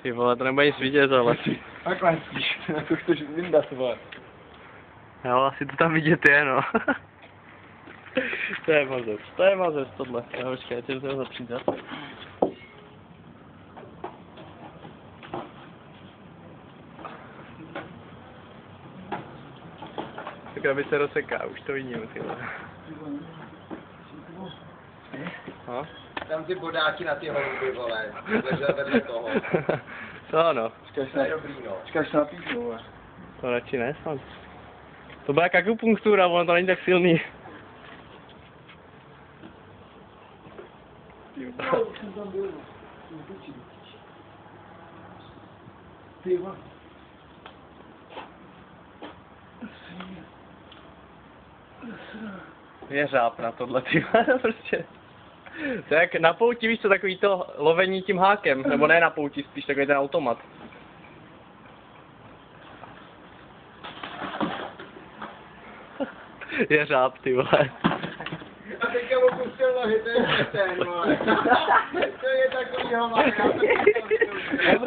Ty vole, to nebude nic vidět, ale... Takhle spíš, jako chceš vyndat, vole. Jo, asi to tam vidět je, no. To je mazec tohle. Jo, počkej, já to zapřít zase. Tak aby se rozseká, už to vidím, ty vole. No? Tam ty bodáky na ty holuby, vole. Ležel vedle toho. To ano. To je dobrý, no. Počkáš na píšu, vole. To radši ne, snad. To byla jak akupunktura, ono to není tak silný. Už jsem tam byl, ty vole. Je řáb na tohle, ty vole, prostě. To je jak na pouti, víš co, takový to lovení tím hákem, nebo ne na pouti, spíš takový ten automat. Je řáb, ty vole. A teďka mu pustil nohy, to je ten, vole. To je takový hovor, já to